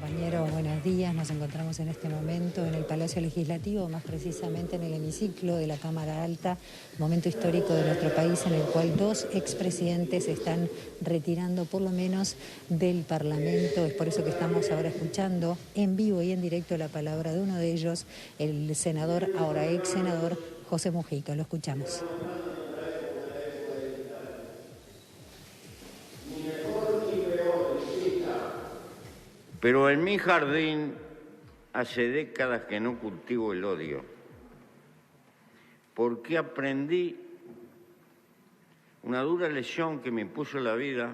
Compañeros, buenos días. Nos encontramos en este momento en el Palacio Legislativo, más precisamente en el hemiciclo de la Cámara Alta, momento histórico de nuestro país en el cual dos expresidentes se están retirando por lo menos del Parlamento. Es por eso que estamos ahora escuchando en vivo y en directo la palabra de uno de ellos, el senador, ahora ex senador, José Mujica. Lo escuchamos. Pero en mi jardín hace décadas que no cultivo el odio, porque aprendí una dura lección que me impuso la vida,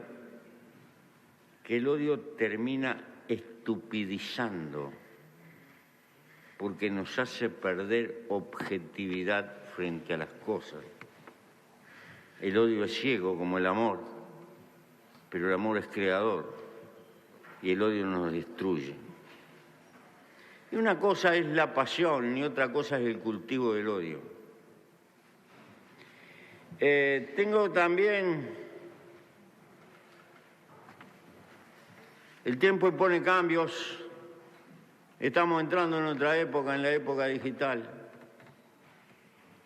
que el odio termina estupidizando, porque nos hace perder objetividad frente a las cosas. El odio es ciego como el amor, pero el amor es creador. Y el odio nos destruye. Y una cosa es la pasión y otra cosa es el cultivo del odio. Tengo también... El tiempo impone cambios. Estamos entrando en otra época, en la época digital.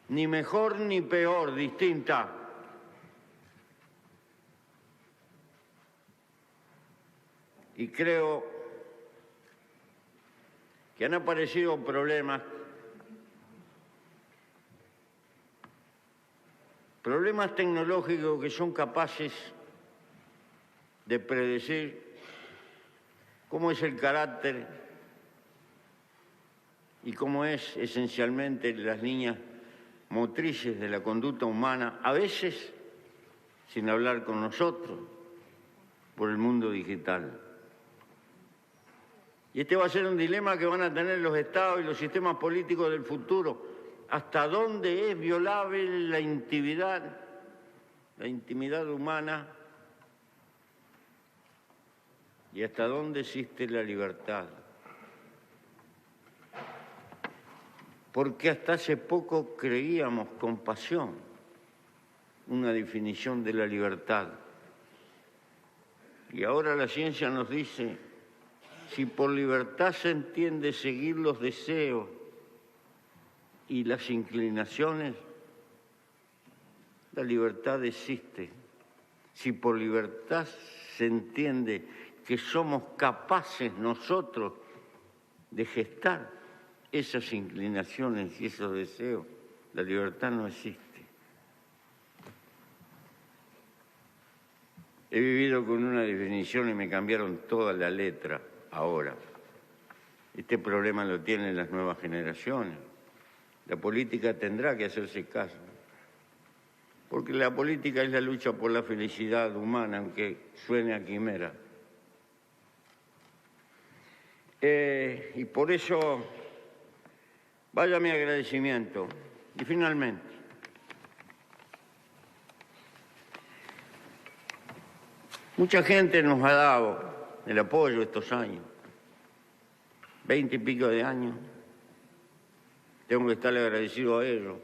Ni mejor ni peor, distinta. Y creo que han aparecido problemas tecnológicos que son capaces de predecir cómo es el carácter y cómo es esencialmente las líneas motrices de la conducta humana, a veces sin hablar con nosotros, por el mundo digital. Y este va a ser un dilema que van a tener los estados y los sistemas políticos del futuro. ¿Hasta dónde es violable la intimidad humana? ¿Y hasta dónde existe la libertad? Porque hasta hace poco creíamos con pasión una definición de la libertad. Y ahora la ciencia nos dice: si por libertad se entiende seguir los deseos y las inclinaciones, la libertad existe. Si por libertad se entiende que somos capaces nosotros de gestar esas inclinaciones y esos deseos, la libertad no existe. He vivido con una definición y me cambiaron toda la letra. Ahora, este problema lo tienen las nuevas generaciones. La política tendrá que hacerse caso, porque la política es la lucha por la felicidad humana, aunque suene a quimera. Y por eso, vaya mi agradecimiento. Y finalmente, mucha gente nos ha dado el apoyo estos años, 20 y pico de años. Tengo que estarle agradecido a ellos,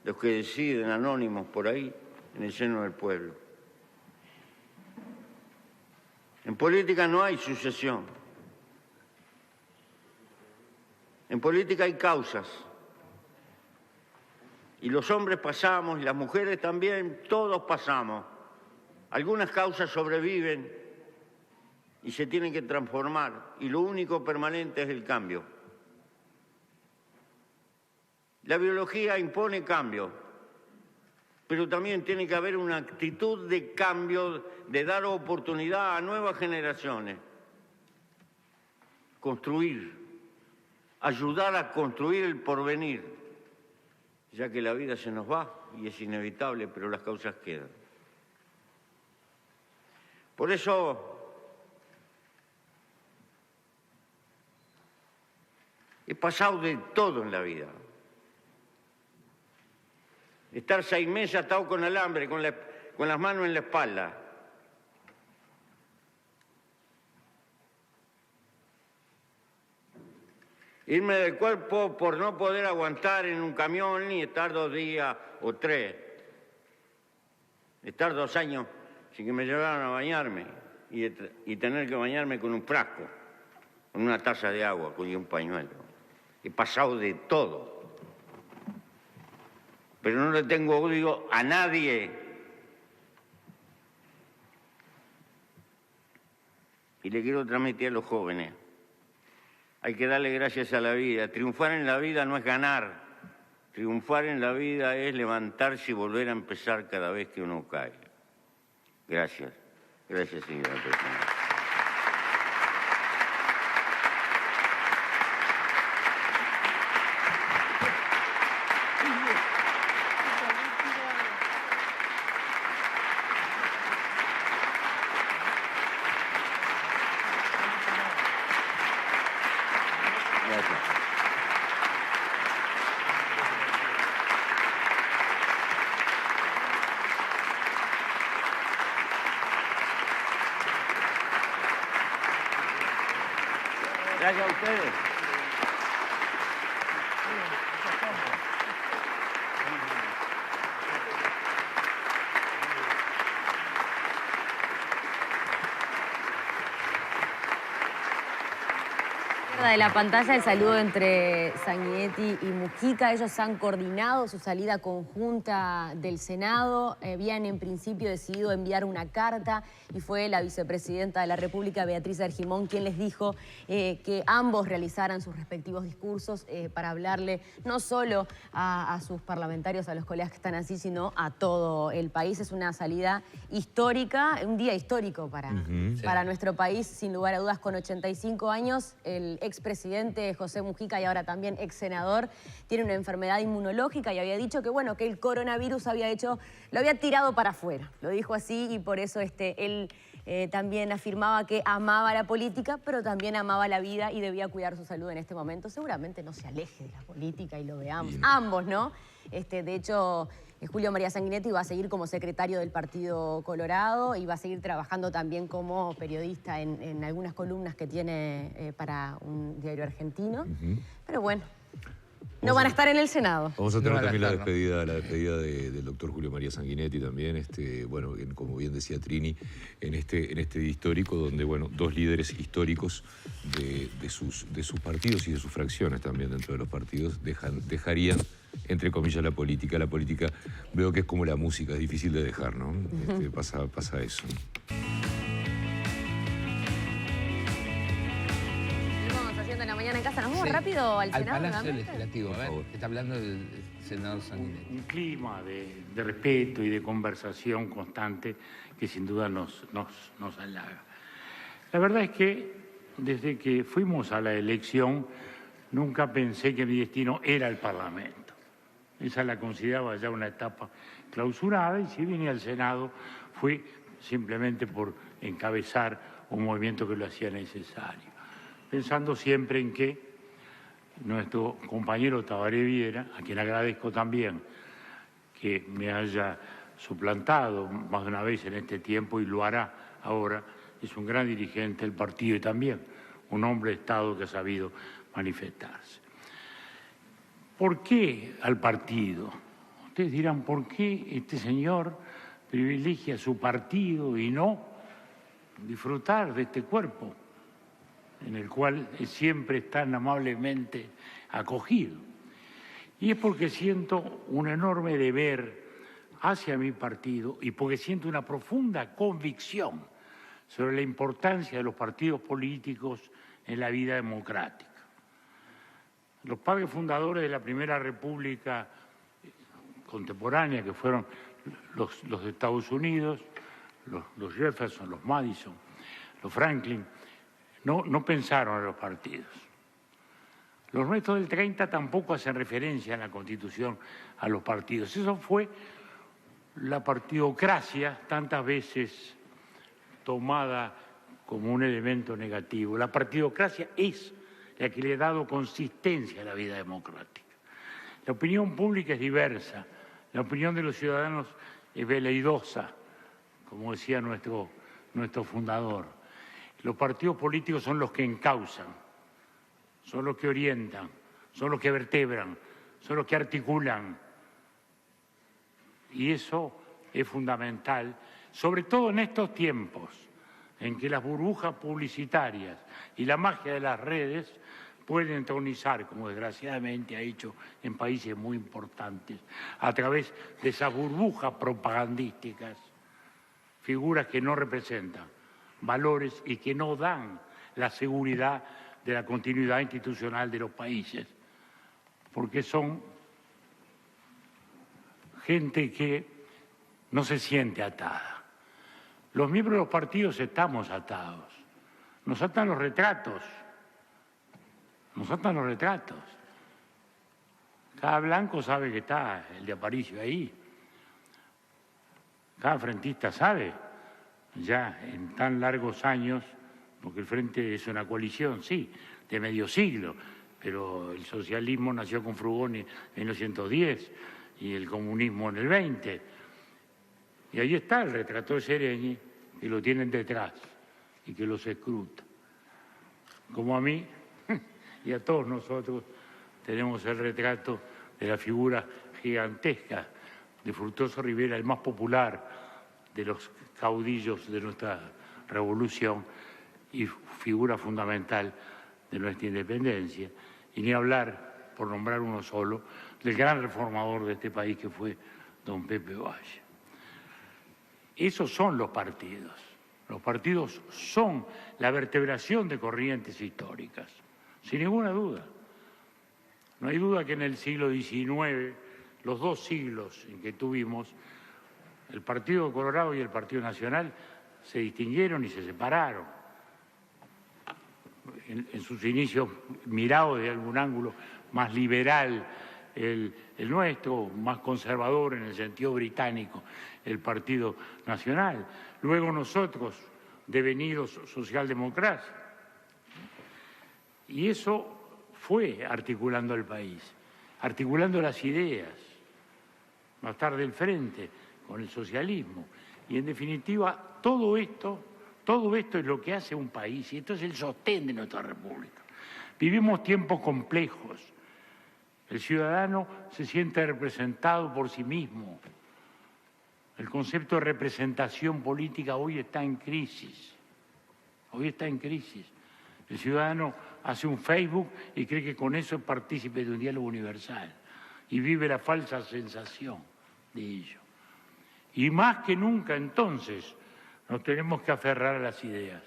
los que deciden anónimos por ahí, en el seno del pueblo. En política no hay sucesión. En política hay causas. Y los hombres pasamos, y las mujeres también, todos pasamos. Algunas causas sobreviven y se tienen que transformar, y lo único permanente es el cambio. La biología impone cambio, pero también tiene que haber una actitud de cambio, de dar oportunidad a nuevas generaciones. Construir, ayudar a construir el porvenir, ya que la vida se nos va y es inevitable, pero las causas quedan. Por eso he pasado de todo en la vida. Estar 6 meses atado con alambre, con las manos en la espalda. Irme del cuerpo por no poder aguantar en un camión y estar 2 días o 3. Estar 2 años sin que me llevaran a bañarme y tener que bañarme con un frasco. con una taza de agua, con un pañuelo. He pasado de todo. Pero no le tengo odio a nadie. Y le quiero transmitir a los jóvenes. Hay que darle gracias a la vida. Triunfar en la vida no es ganar. Triunfar en la vida es levantarse y volver a empezar cada vez que uno cae. Gracias. Gracias, señora presidenta. Gracias a ustedes. De la pantalla el saludo entre Sanguinetti y Mujica. Ellos han coordinado su salida conjunta del Senado. Habían en principio decidido enviar una carta y fue la vicepresidenta de la República, Beatriz Argimón, quien les dijo que ambos realizaran sus respectivos discursos para hablarle no solo a sus parlamentarios, a los colegas que están así, sino a todo el país. Es una salida histórica, un día histórico para nuestro país, sin lugar a dudas. Con 85 años, el expresidente José Mujica y ahora también ex senador tiene una enfermedad inmunológica y había dicho que, bueno, que el coronavirus lo había tirado para afuera. Lo dijo así y por eso él también afirmaba que amaba la política, pero también amaba la vida y debía cuidar su salud en este momento. Seguramente no se aleje de la política y lo veamos. Ambos, ¿no? De hecho, Julio María Sanguinetti va a seguir como secretario del Partido Colorado y va a seguir trabajando también como periodista en algunas columnas que tiene para un diario argentino. Pero bueno, no van a estar en el Senado. Vamos a tener también la despedida del doctor Julio María Sanguinetti también, bueno, como bien decía Trini, en este día histórico donde, bueno, dos líderes históricos de sus partidos y de sus fracciones también dentro de los partidos dejarían, entre comillas, la política. La política veo que es como la música, es difícil de dejar, ¿no? Pasa eso. En la mañana en casa, nos vamos rápido al Senado. Al Palacio Legislativo, a ver, está hablando el senador Sanguinetti. Un clima de respeto y de conversación constante que sin duda nos halaga. La verdad es que desde que fuimos a la elección nunca pensé que mi destino era el Parlamento. Esa la consideraba ya una etapa clausurada y si vine al Senado fue simplemente por encabezar un movimiento que lo hacía necesario. Pensando siempre en que nuestro compañero Tabaré Viera, a quien agradezco también que me haya suplantado más de una vez en este tiempo y lo hará ahora, es un gran dirigente del partido y también un hombre de Estado que ha sabido manifestarse. ¿Por qué al partido? Ustedes dirán, ¿por qué este señor privilegia su partido y no disfrutar de este cuerpo en el cual siempre es tan amablemente acogido? Y es porque siento un enorme deber hacia mi partido y porque siento una profunda convicción sobre la importancia de los partidos políticos en la vida democrática. Los padres fundadores de la Primera República contemporánea, que fueron los de Estados Unidos, los Jefferson, los Madison, los Franklin, no pensaron en los partidos. Los nuestros del 30 tampoco hacen referencia en la Constitución a los partidos. Eso fue la partidocracia, tantas veces tomada como un elemento negativo. La partidocracia es la que le ha dado consistencia a la vida democrática. La opinión pública es diversa, la opinión de los ciudadanos es veleidosa, como decía nuestro fundador. Los partidos políticos son los que encauzan, son los que orientan, son los que vertebran, son los que articulan. Y eso es fundamental, sobre todo en estos tiempos en que las burbujas publicitarias y la magia de las redes pueden entronizar, como desgraciadamente ha hecho en países muy importantes, a través de esas burbujas propagandísticas, figuras que no representan valores y que no dan la seguridad de la continuidad institucional de los países, porque son gente que no se siente atada. Los miembros de los partidos estamos atados. Nos atan los retratos. Nos atan los retratos. Cada blanco sabe que está el de Aparicio ahí. Cada frentista sabe, ya en tan largos años, porque el Frente es una coalición, sí, de medio siglo, pero el socialismo nació con Frugoni en 1910 y el comunismo en el 20. Y ahí está el retrato de Seregni, que lo tienen detrás y que los escruta. Como a mí y a todos nosotros tenemos el retrato de la figura gigantesca de Fructuoso Rivera, el más popular de los caudillos de nuestra revolución y figura fundamental de nuestra independencia. Y ni hablar, por nombrar uno solo, del gran reformador de este país que fue don Pepe Valle. Esos son los partidos. Los partidos son la vertebración de corrientes históricas, sin ninguna duda. No hay duda que en el siglo XIX, los 2 siglos en que tuvimos, el Partido Colorado y el Partido Nacional se distinguieron y se separaron. En sus inicios, mirado desde algún ángulo más liberal, el nuestro, más conservador en el sentido británico, el Partido Nacional. Luego nosotros, devenidos socialdemocracia. Y eso fue articulando el país, articulando las ideas, más tarde el Frente con el socialismo. Y en definitiva, todo esto es lo que hace un país y esto es el sostén de nuestra república. Vivimos tiempos complejos. El ciudadano se siente representado por sí mismo. El concepto de representación política hoy está en crisis. Hoy está en crisis. El ciudadano hace un Facebook y cree que con eso es partícipe de un diálogo universal y vive la falsa sensación de ello. Y más que nunca entonces nos tenemos que aferrar a las ideas,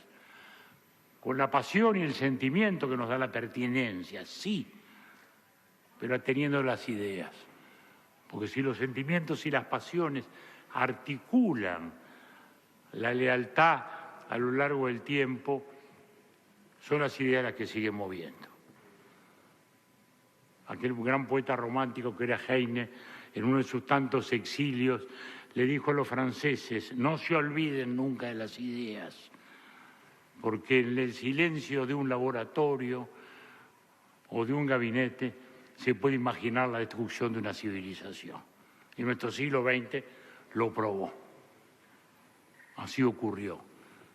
con la pasión y el sentimiento que nos da la pertinencia, sí, pero teniendo las ideas. Porque si los sentimientos y las pasiones articulan la lealtad a lo largo del tiempo, son las ideas las que siguen moviendo. Aquel gran poeta romántico que era Heine, en uno de sus tantos exilios, le dijo a los franceses: no se olviden nunca de las ideas, porque en el silencio de un laboratorio o de un gabinete se puede imaginar la destrucción de una civilización. Y nuestro siglo XX lo probó. Así ocurrió.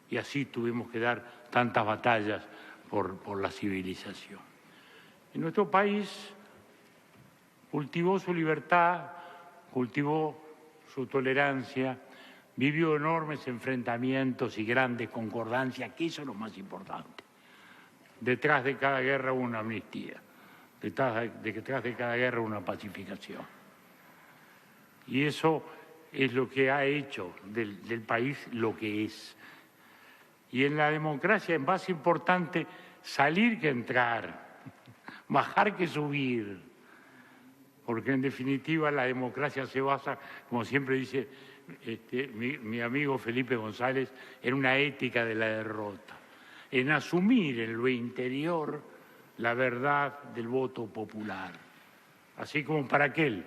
Y así tuvimos que dar tantas batallas por la civilización. Y nuestro país cultivó su libertad, cultivó su tolerancia, vivió enormes enfrentamientos y grandes concordancias, que eso es lo más importante. Detrás de cada guerra hubo una amnistía, detrás de cada guerra una pacificación. Y eso es lo que ha hecho del país lo que es. Y en la democracia es más importante salir que entrar, bajar que subir, porque en definitiva la democracia se basa, como siempre dice mi amigo Felipe González, en una ética de la derrota, en asumir en lo interior la verdad del voto popular. Así como para aquel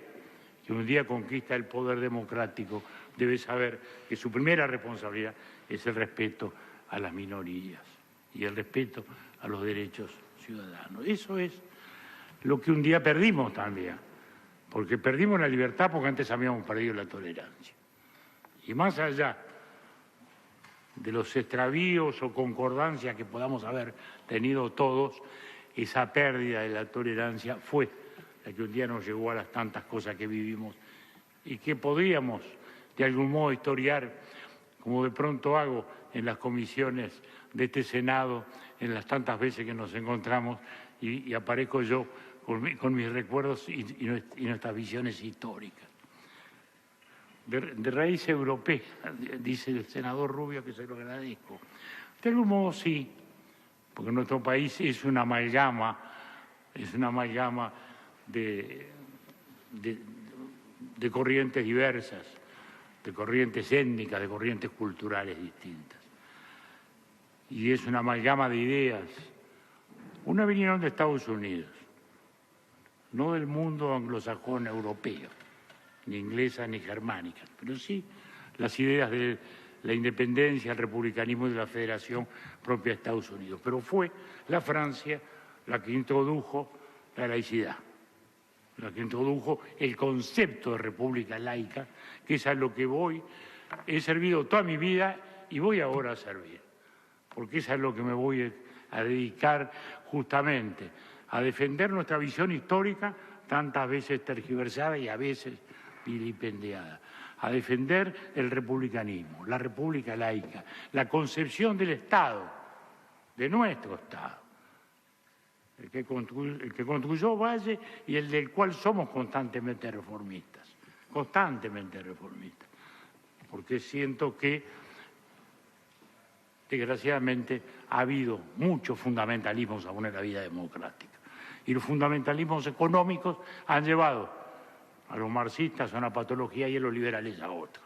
que un día conquista el poder democrático debe saber que su primera responsabilidad es el respeto a las minorías y el respeto a los derechos ciudadanos. Eso es lo que un día perdimos también, porque perdimos la libertad porque antes habíamos perdido la tolerancia. Y más allá de los extravíos o concordancias que podamos haber tenido todos, esa pérdida de la tolerancia fue la que un día nos llevó a las tantas cosas que vivimos y que podríamos de algún modo historiar, como de pronto hago, en las comisiones de este Senado, en las tantas veces que nos encontramos, y aparezco yo con mis recuerdos y nuestras visiones históricas. De raíz europea, dice el senador Rubio, que se lo agradezco. De algún modo sí, porque nuestro país es una amalgama de corrientes diversas, de corrientes étnicas, de corrientes culturales distintas. Y es una amalgama de ideas. Una vinieron de Estados Unidos, no del mundo anglosajón europeo, ni inglesa ni germánica, pero sí las ideas de la independencia, el republicanismo y de la federación propia de Estados Unidos. Pero fue la Francia la que introdujo la laicidad, la que introdujo el concepto de república laica, que es a lo que he servido toda mi vida y voy ahora a servir, porque es a lo que me voy a dedicar justamente, a defender nuestra visión histórica, tantas veces tergiversada y a veces vilipendiada, a defender el republicanismo, la república laica, la concepción del Estado, de nuestro Estado, el que construyó Valle y el del cual somos constantemente reformistas, porque siento que desgraciadamente ha habido muchos fundamentalismos aún en la vida democrática. Y los fundamentalismos económicos han llevado a los marxistas a una patología y a los liberales a otra.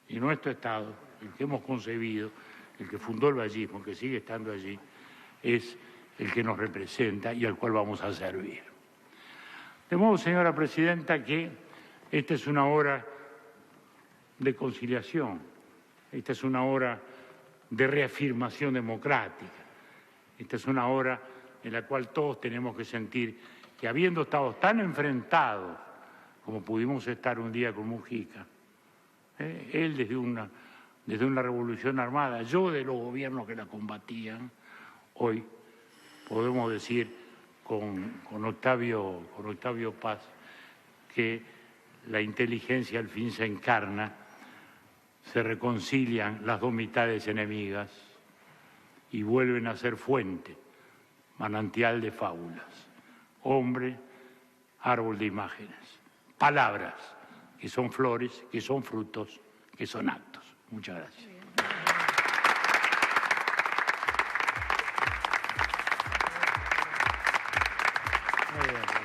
Y nuestro Estado, el que hemos concebido, el que fundó el vallismo, el que sigue estando allí, es el que nos representa y al cual vamos a servir. De modo, señora Presidenta, que esta es una hora de conciliación, esta es una hora de reafirmación democrática, esta es una hora en la cual todos tenemos que sentir que, habiendo estado tan enfrentados como pudimos estar un día con Mujica, él desde una revolución armada, yo de los gobiernos que la combatían, hoy podemos decir con Octavio Paz que la inteligencia al fin se encarna, se reconcilian las dos mitades enemigas y vuelven a ser fuente, manantial de fábulas, hombre, árbol de imágenes, palabras que son flores, que son frutos, que son actos. Muchas gracias. Muy bien.